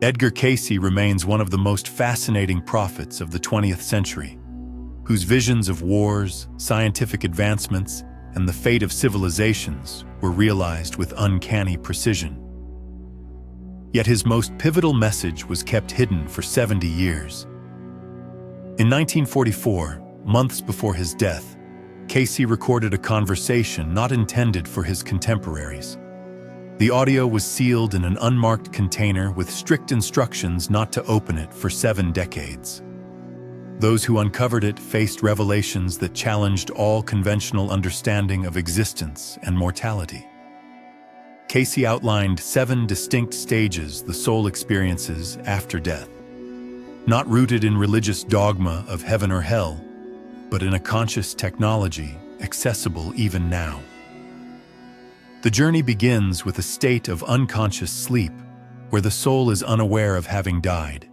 Edgar Cayce remains one of the most fascinating prophets of the 20th century, whose visions of wars, scientific advancements, and the fate of civilizations were realized with uncanny precision. Yet his most pivotal message was kept hidden for 70 years. In 1944, months before his death, Cayce recorded a conversation not intended for his contemporaries. The audio was sealed in an unmarked container with strict instructions not to open it for 7 decades. Those who uncovered it faced revelations that challenged all conventional understanding of existence and mortality. Cayce outlined 7 distinct stages the soul experiences after death, not rooted in religious dogma of heaven or hell, but in a conscious technology accessible even now. The journey begins with a state of unconscious sleep, where the soul is unaware of having died.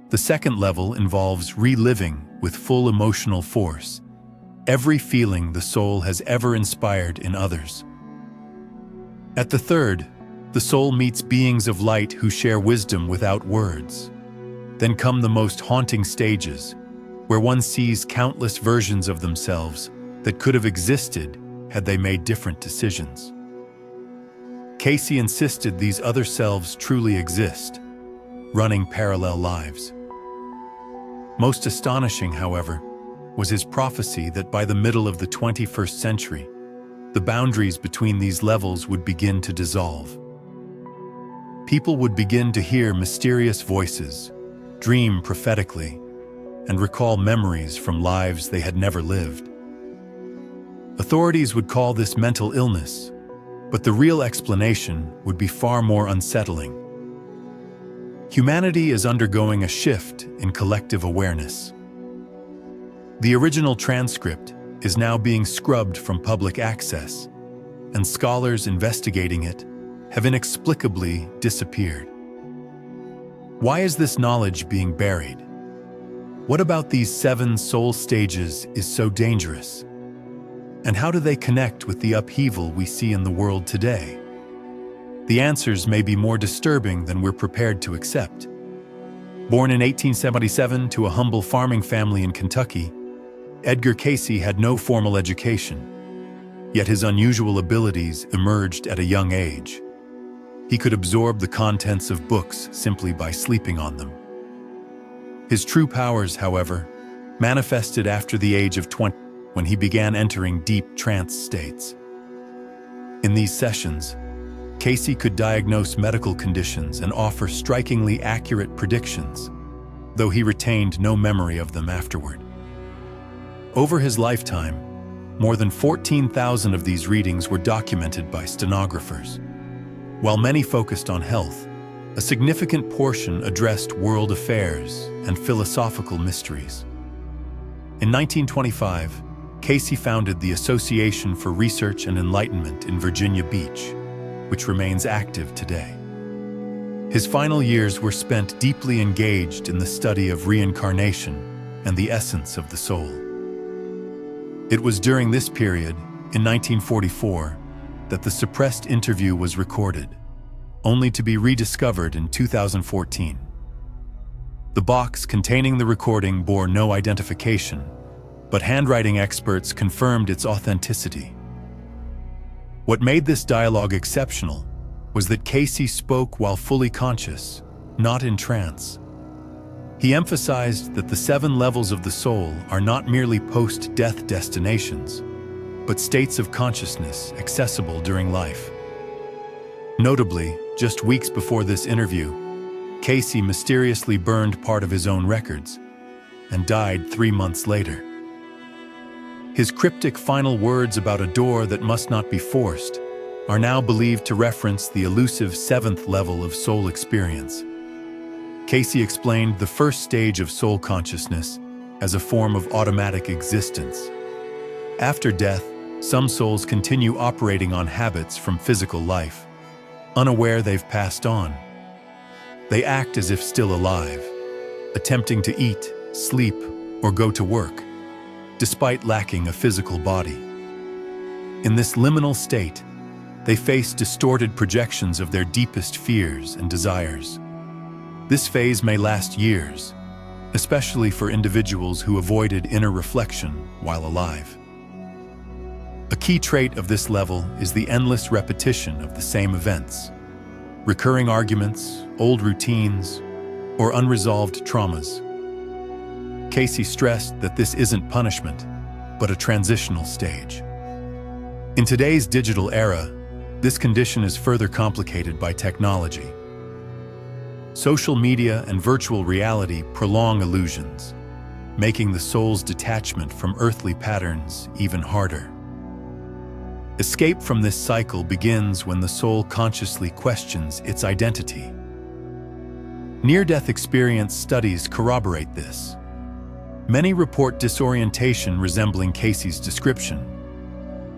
The second level involves reliving with full emotional force every feeling the soul has ever inspired in others. At the third, the soul meets beings of light who share wisdom without words. Then come the most haunting stages, where one sees countless versions of themselves that could have existed had they made different decisions. Cayce insisted these other selves truly exist, running parallel lives. Most astonishing, however, was his prophecy that by the middle of the 21st century, the boundaries between these levels would begin to dissolve. People would begin to hear mysterious voices, dream prophetically, and recall memories from lives they had never lived. Authorities would call this mental illness, but the real explanation would be far more unsettling. Humanity is undergoing a shift in collective awareness. The original transcript is now being scrubbed from public access, and scholars investigating it have inexplicably disappeared. Why is this knowledge being buried? What about these 7 soul stages is so dangerous? And how do they connect with the upheaval we see in the world today? The answers may be more disturbing than we're prepared to accept. Born in 1877 to a humble farming family in Kentucky, Edgar Cayce had no formal education, yet his unusual abilities emerged at a young age. He could absorb the contents of books simply by sleeping on them. His true powers, however, manifested after the age of 20, when he began entering deep trance states. In these sessions, Cayce could diagnose medical conditions and offer strikingly accurate predictions, though he retained no memory of them afterward. Over his lifetime, more than 14,000 of these readings were documented by stenographers. While many focused on health, a significant portion addressed world affairs and philosophical mysteries. In 1925, Cayce founded the Association for Research and Enlightenment in Virginia Beach, which remains active today. His final years were spent deeply engaged in the study of reincarnation and the essence of the soul. It was during this period, in 1944, that the suppressed interview was recorded, only to be rediscovered in 2014. The box containing the recording bore no identification, but handwriting experts confirmed its authenticity. What made this dialogue exceptional was that Cayce spoke while fully conscious, not in trance. He emphasized that the 7 levels of the soul are not merely post-death destinations, but states of consciousness accessible during life. Notably, just weeks before this interview, Cayce mysteriously burned part of his own records and died 3 months later. His cryptic final words about a door that must not be forced are now believed to reference the elusive 7th level of soul experience. Cayce explained the first stage of soul consciousness as a form of automatic existence. After death, some souls continue operating on habits from physical life, unaware they've passed on. They act as if still alive, attempting to eat, sleep, or go to work, despite lacking a physical body. In this liminal state, they face distorted projections of their deepest fears and desires. This phase may last years, especially for individuals who avoided inner reflection while alive. A key trait of this level is the endless repetition of the same events, recurring arguments, old routines, or unresolved traumas. Cayce stressed that this isn't punishment, but a transitional stage. In today's digital era, this condition is further complicated by technology. Social media and virtual reality prolong illusions, making the soul's detachment from earthly patterns even harder. Escape from this cycle begins when the soul consciously questions its identity. Near-death experience studies corroborate this. Many report disorientation resembling Cayce's description.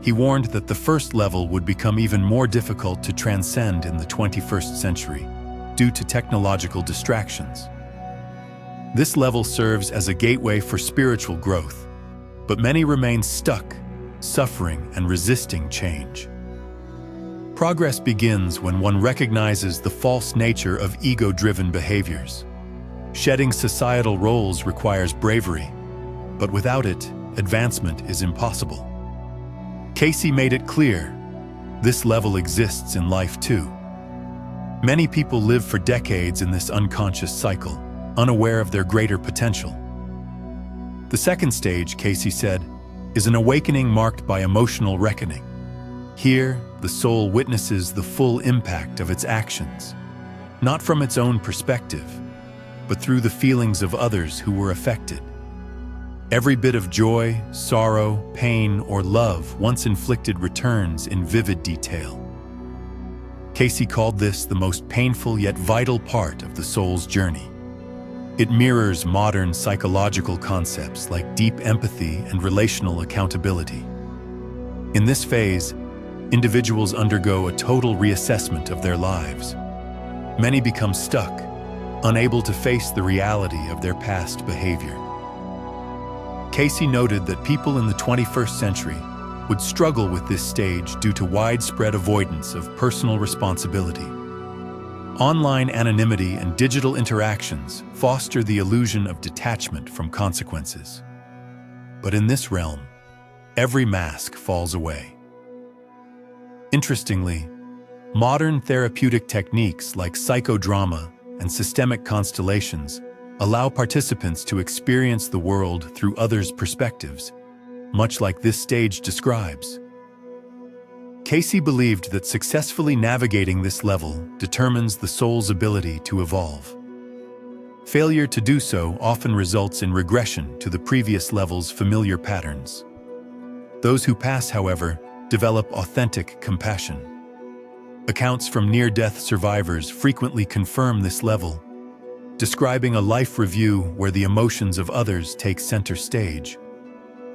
He warned that the first level would become even more difficult to transcend in the 21st century due to technological distractions. This level serves as a gateway for spiritual growth, but many remain stuck, suffering and resisting change. Progress begins when one recognizes the false nature of ego-driven behaviors. Shedding societal roles requires bravery, but without it, advancement is impossible. Cayce made it clear, this level exists in life too. Many people live for decades in this unconscious cycle, unaware of their greater potential. The second stage, Cayce said, is an awakening marked by emotional reckoning. Here, the soul witnesses the full impact of its actions, not from its own perspective, but through the feelings of others who were affected. Every bit of joy, sorrow, pain, or love once inflicted returns in vivid detail. Cayce called this the most painful yet vital part of the soul's journey. It mirrors modern psychological concepts like deep empathy and relational accountability. In this phase, individuals undergo a total reassessment of their lives. Many become stuck, unable to face the reality of their past behavior. Cayce noted that people in the 21st century would struggle with this stage due to widespread avoidance of personal responsibility. Online anonymity and digital interactions foster the illusion of detachment from consequences. But in this realm, every mask falls away. Interestingly, modern therapeutic techniques like psychodrama and systemic constellations allow participants to experience the world through others' perspectives, much like this stage describes. Cayce believed that successfully navigating this level determines the soul's ability to evolve. Failure to do so often results in regression to the previous level's familiar patterns. Those who pass, however, develop authentic compassion. Accounts from near-death survivors frequently confirm this level, describing a life review where the emotions of others take center stage,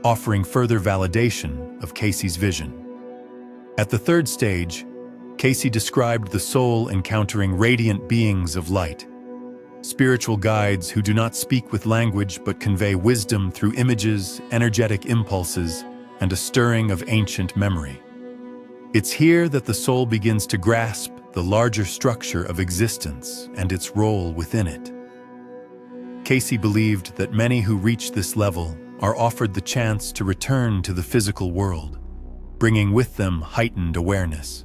offering further validation of Cayce's vision. At the third stage, Cayce described the soul encountering radiant beings of light, spiritual guides who do not speak with language but convey wisdom through images, energetic impulses, and a stirring of ancient memory. It's here that the soul begins to grasp the larger structure of existence and its role within it. Cayce believed that many who reach this level are offered the chance to return to the physical world, bringing with them heightened awareness.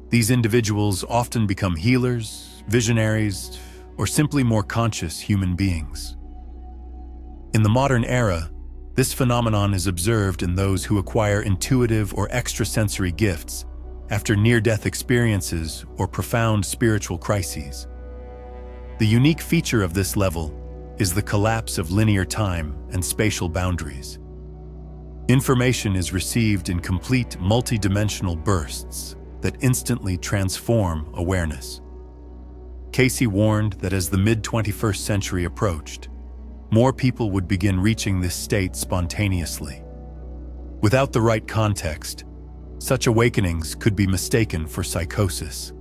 These individuals often become healers, visionaries, or simply more conscious human beings. In the modern era, this phenomenon is observed in those who acquire intuitive or extrasensory gifts after near-death experiences or profound spiritual crises. The unique feature of this level is the collapse of linear time and spatial boundaries. Information is received in complete multidimensional bursts that instantly transform awareness. Cayce warned that as the mid-21st century approached, more people would begin reaching this state spontaneously. Without the right context, such awakenings could be mistaken for psychosis.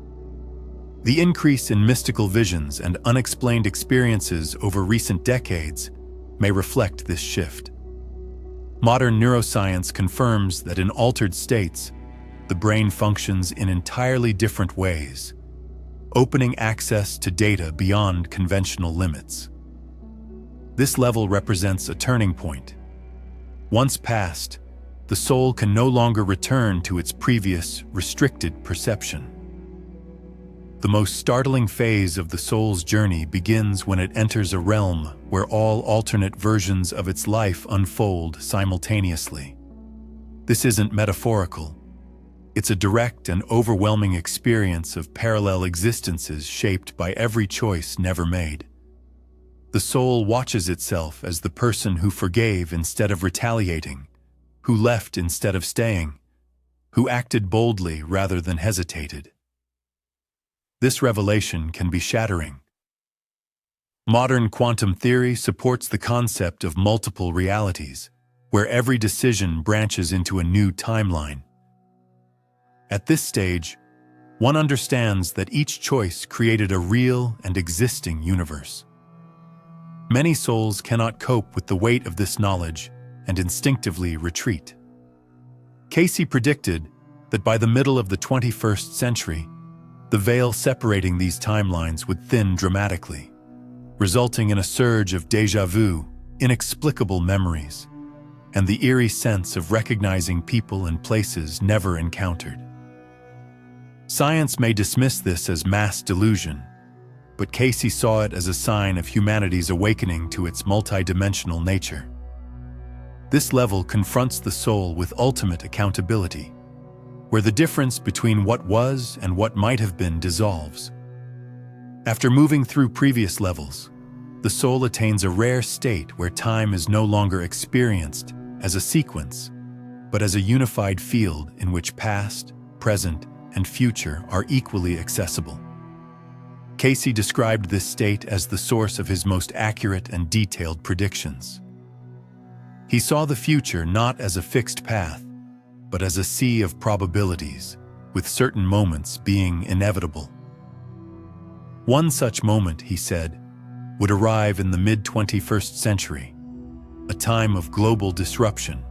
The increase in mystical visions and unexplained experiences over recent decades may reflect this shift. Modern neuroscience confirms that in altered states, the brain functions in entirely different ways, opening access to data beyond conventional limits. This level represents a turning point. Once passed, the soul can no longer return to its previous, restricted perception. The most startling phase of the soul's journey begins when it enters a realm where all alternate versions of its life unfold simultaneously. This isn't metaphorical. It's a direct and overwhelming experience of parallel existences shaped by every choice never made. The soul watches itself as the person who forgave instead of retaliating, who left instead of staying, who acted boldly rather than hesitated. This revelation can be shattering. Modern quantum theory supports the concept of multiple realities, where every decision branches into a new timeline. At this stage, one understands that each choice created a real and existing universe. Many souls cannot cope with the weight of this knowledge and instinctively retreat. Cayce predicted that by the middle of the 21st century, the veil separating these timelines would thin dramatically, resulting in a surge of déjà vu, inexplicable memories, and the eerie sense of recognizing people and places never encountered. Science may dismiss this as mass delusion, but Cayce saw it as a sign of humanity's awakening to its multidimensional nature. This level confronts the soul with ultimate accountability, where the difference between what was and what might have been dissolves. After moving through previous levels, the soul attains a rare state where time is no longer experienced as a sequence, but as a unified field in which past, present, and future are equally accessible. Cayce described this state as the source of his most accurate and detailed predictions. He saw the future not as a fixed path, but as a sea of probabilities, with certain moments being inevitable. One such moment, he said, would arrive in the mid-21st century, a time of global disruption.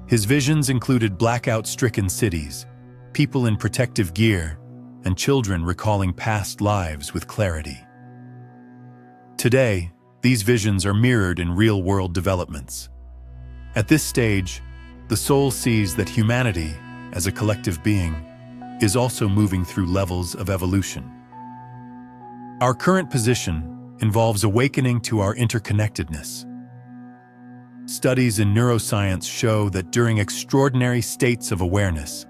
His visions included blackout-stricken cities, people in protective gear, and children recalling past lives with clarity. Today, these visions are mirrored in real-world developments. At this stage, the soul sees that humanity, as a collective being, is also moving through levels of evolution. Our current position involves awakening to our interconnectedness. Studies in neuroscience show that during extraordinary states of awareness,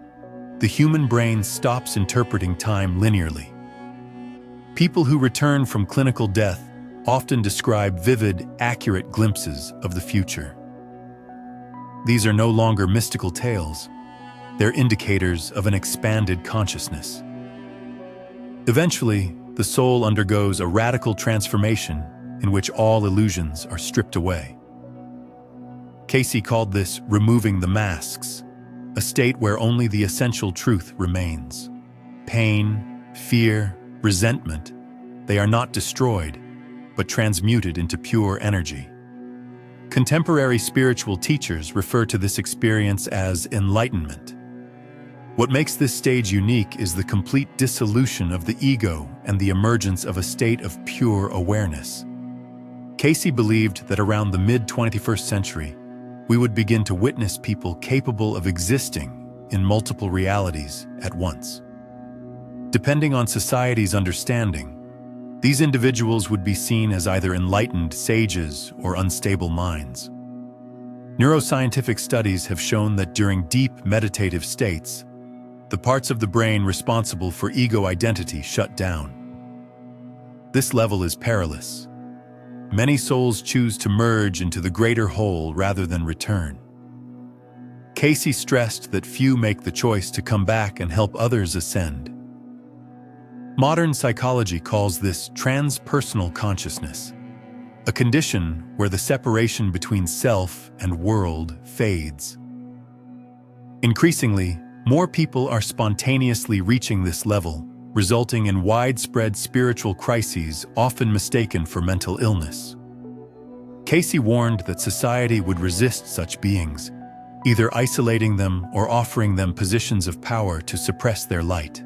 the human brain stops interpreting time linearly. People who return from clinical death often describe vivid, accurate glimpses of the future. These are no longer mystical tales. They're indicators of an expanded consciousness. Eventually, the soul undergoes a radical transformation in which all illusions are stripped away. Cayce called this removing the masks, a state where only the essential truth remains. Pain, fear, resentment, they are not destroyed, but transmuted into pure energy. Contemporary spiritual teachers refer to this experience as enlightenment. What makes this stage unique is the complete dissolution of the ego and the emergence of a state of pure awareness. Cayce believed that around the mid-21st century, we would begin to witness people capable of existing in multiple realities at once. Depending on society's understanding, these individuals would be seen as either enlightened sages or unstable minds. Neuroscientific studies have shown that during deep meditative states, the parts of the brain responsible for ego identity shut down. This level is perilous. Many souls choose to merge into the greater whole rather than return. Cayce stressed that few make the choice to come back and help others ascend. Modern psychology calls this transpersonal consciousness, a condition where the separation between self and world fades. Increasingly, more people are spontaneously reaching this level, resulting in widespread spiritual crises often mistaken for mental illness. Cayce warned that society would resist such beings, either isolating them or offering them positions of power to suppress their light.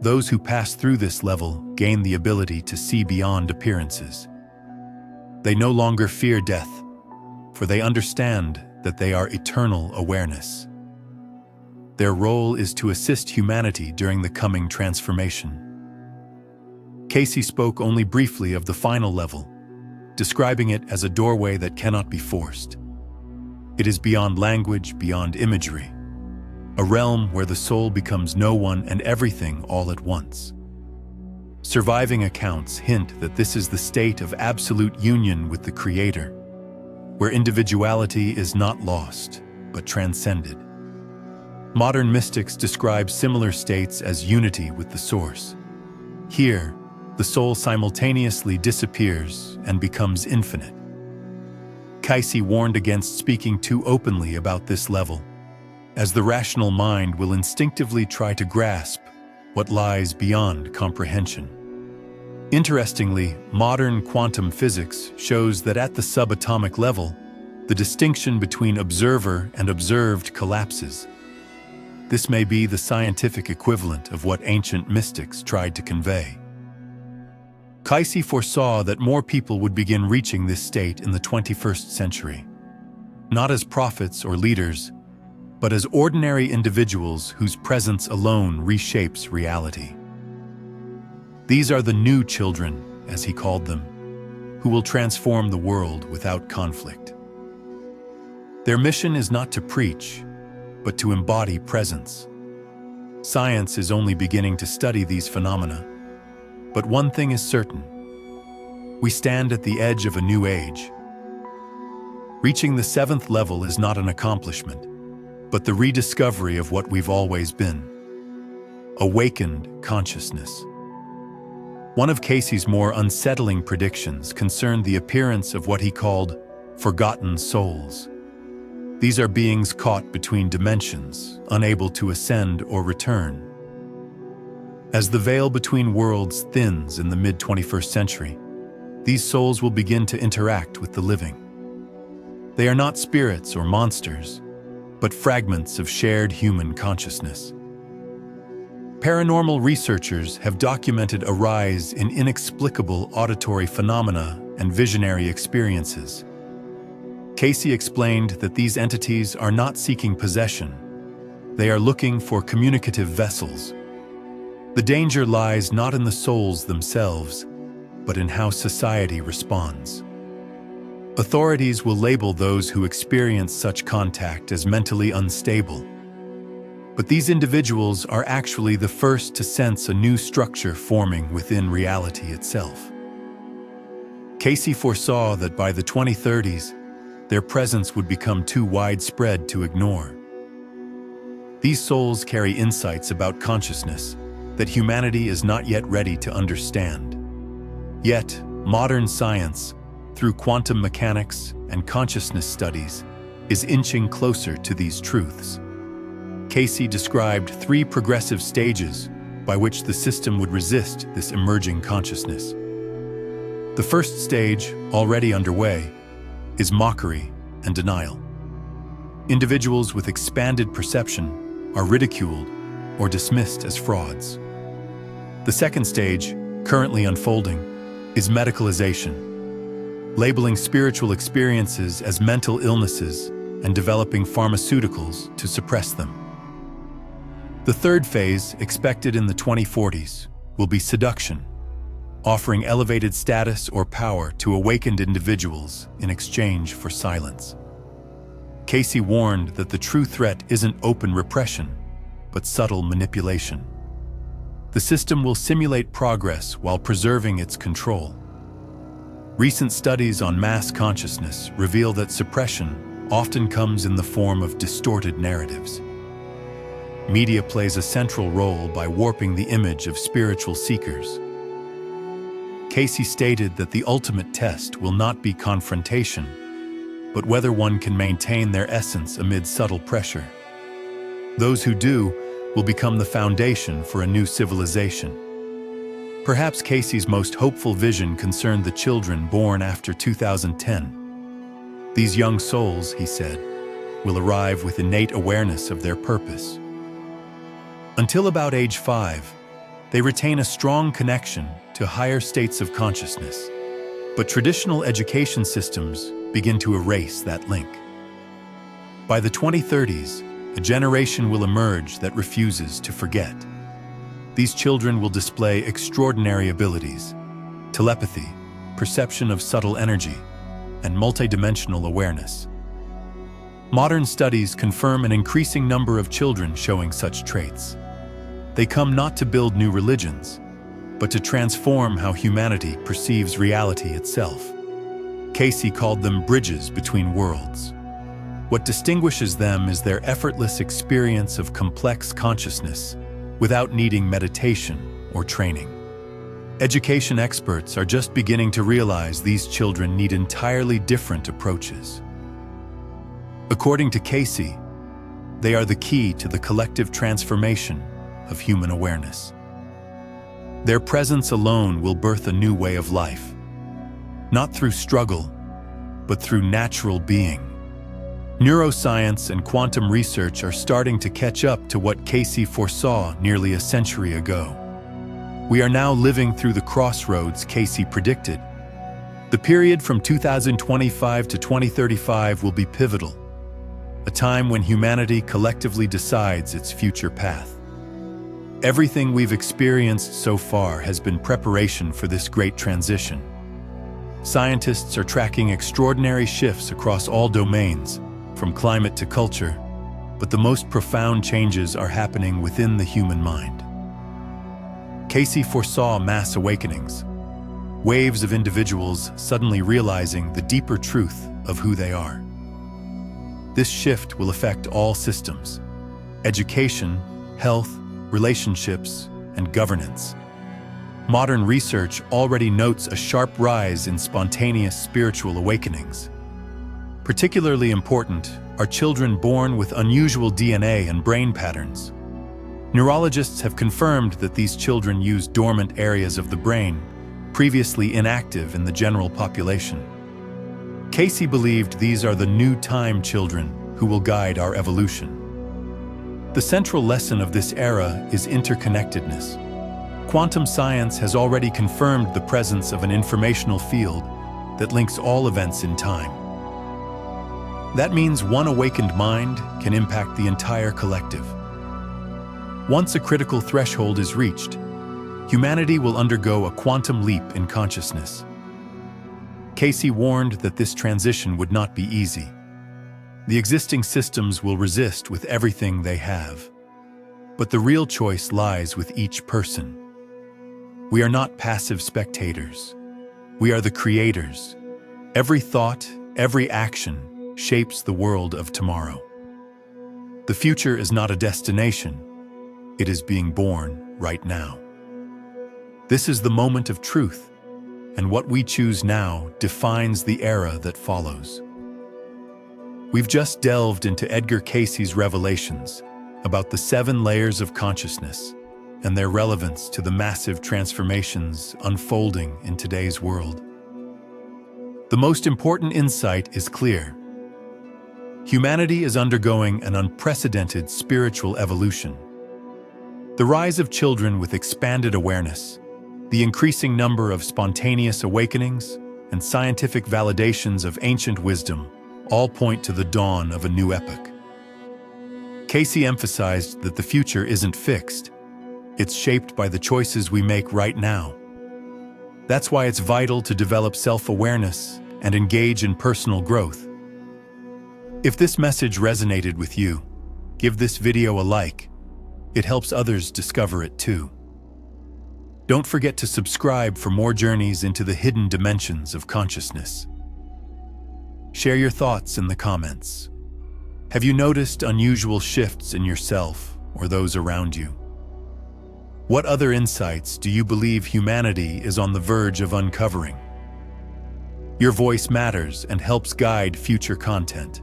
Those who pass through this level gain the ability to see beyond appearances. They no longer fear death, for they understand that they are eternal awareness. Their role is to assist humanity during the coming transformation. Cayce spoke only briefly of the final level, describing it as a doorway that cannot be forced. It is beyond language, beyond imagery, a realm where the soul becomes no one and everything all at once. Surviving accounts hint that this is the state of absolute union with the Creator, where individuality is not lost, but transcended. Modern mystics describe similar states as unity with the Source. Here, the soul simultaneously disappears and becomes infinite. Cayce warned against speaking too openly about this level, as the rational mind will instinctively try to grasp what lies beyond comprehension. Interestingly, modern quantum physics shows that at the subatomic level, the distinction between observer and observed collapses. This may be the scientific equivalent of what ancient mystics tried to convey. Cayce foresaw that more people would begin reaching this state in the 21st century, not as prophets or leaders, but as ordinary individuals whose presence alone reshapes reality. These are the new children, as he called them, who will transform the world without conflict. Their mission is not to preach, but to embody presence. Science is only beginning to study these phenomena, but one thing is certain: we stand at the edge of a new age. Reaching the 7th level is not an accomplishment, but the rediscovery of what we've always been: awakened consciousness. One of Cayce's more unsettling predictions concerned the appearance of what he called forgotten souls. These are beings caught between dimensions, unable to ascend or return. As the veil between worlds thins in the mid-21st century, these souls will begin to interact with the living. They are not spirits or monsters, but fragments of shared human consciousness. Paranormal researchers have documented a rise in inexplicable auditory phenomena and visionary experiences. Cayce explained that these entities are not seeking possession. They are looking for communicative vessels. The danger lies not in the souls themselves, but in how society responds. Authorities will label those who experience such contact as mentally unstable. But these individuals are actually the first to sense a new structure forming within reality itself. Cayce foresaw that by the 2030s, their presence would become too widespread to ignore. These souls carry insights about consciousness that humanity is not yet ready to understand. Yet, modern science, through quantum mechanics and consciousness studies, is inching closer to these truths. Cayce described 3 progressive stages by which the system would resist this emerging consciousness. The first stage, already underway, is mockery and denial. Individuals with expanded perception are ridiculed or dismissed as frauds. The second stage, currently unfolding, is medicalization, labeling spiritual experiences as mental illnesses and developing pharmaceuticals to suppress them. The third phase, expected in the 2040s, will be seduction, offering elevated status or power to awakened individuals in exchange for silence. Cayce warned that the true threat isn't open repression, but subtle manipulation. The system will simulate progress while preserving its control. Recent studies on mass consciousness reveal that suppression often comes in the form of distorted narratives. Media plays a central role by warping the image of spiritual seekers. Cayce stated that the ultimate test will not be confrontation, but whether one can maintain their essence amid subtle pressure. Those who do will become the foundation for a new civilization. Perhaps Cayce's most hopeful vision concerned the children born after 2010. These young souls, he said, will arrive with innate awareness of their purpose. Until about age 5, They retain a strong connection to higher states of consciousness. But traditional education systems begin to erase that link. By the 2030s, a generation will emerge that refuses to forget. These children will display extraordinary abilities: telepathy, perception of subtle energy, and multidimensional awareness. Modern studies confirm an increasing number of children showing such traits. They come not to build new religions, but to transform how humanity perceives reality itself. Cayce called them bridges between worlds. What distinguishes them is their effortless experience of complex consciousness without needing meditation or training. Education experts are just beginning to realize these children need entirely different approaches. According to Cayce, they are the key to the collective transformation of human awareness. Their presence alone will birth a new way of life, not through struggle, but through natural being. Neuroscience and quantum research are starting to catch up to what Cayce foresaw nearly a century ago. We are now living through the crossroads Cayce predicted. The period from 2025 to 2035 will be pivotal, a time when humanity collectively decides its future path. Everything we've experienced so far has been preparation for this great transition. Scientists are tracking extraordinary shifts across all domains, from climate to culture, but the most profound changes are happening within the human mind. Cayce foresaw mass awakenings, waves of individuals suddenly realizing the deeper truth of who they are. This shift will affect all systems: education, health, relationships, and governance. Modern research already notes a sharp rise in spontaneous spiritual awakenings. Particularly important are children born with unusual DNA and brain patterns. Neurologists have confirmed that these children use dormant areas of the brain, previously inactive in the general population. Cayce believed these are the new time children who will guide our evolution. The central lesson of this era is interconnectedness. Quantum science has already confirmed the presence of an informational field that links all events in time. That means one awakened mind can impact the entire collective. Once a critical threshold is reached, humanity will undergo a quantum leap in consciousness. Cayce warned that this transition would not be easy. The existing systems will resist with everything they have. But the real choice lies with each person. We are not passive spectators. We are the creators. Every thought, every action shapes the world of tomorrow. The future is not a destination. It is being born right now. This is the moment of truth, and what we choose now defines the era that follows. We've just delved into Edgar Cayce's revelations about the 7 layers of consciousness and their relevance to the massive transformations unfolding in today's world. The most important insight is clear. Humanity is undergoing an unprecedented spiritual evolution. The rise of children with expanded awareness, the increasing number of spontaneous awakenings, and scientific validations of ancient wisdom all point to the dawn of a new epoch. Cayce emphasized that the future isn't fixed. It's shaped by the choices we make right now. That's why it's vital to develop self-awareness and engage in personal growth. If this message resonated with you, give this video a like. It helps others discover it too. Don't forget to subscribe for more journeys into the hidden dimensions of consciousness. Share your thoughts in the comments. Have you noticed unusual shifts in yourself or those around you? What other insights do you believe humanity is on the verge of uncovering? Your voice matters and helps guide future content.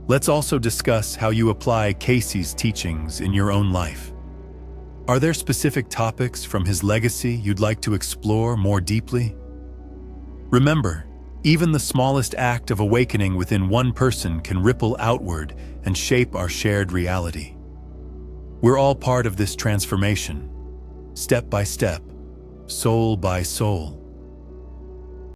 Let's also discuss how you apply Cayce's teachings in your own life. Are there specific topics from his legacy you'd like to explore more deeply? Remember, even the smallest act of awakening within one person can ripple outward and shape our shared reality. We're all part of this transformation, step by step, soul by soul.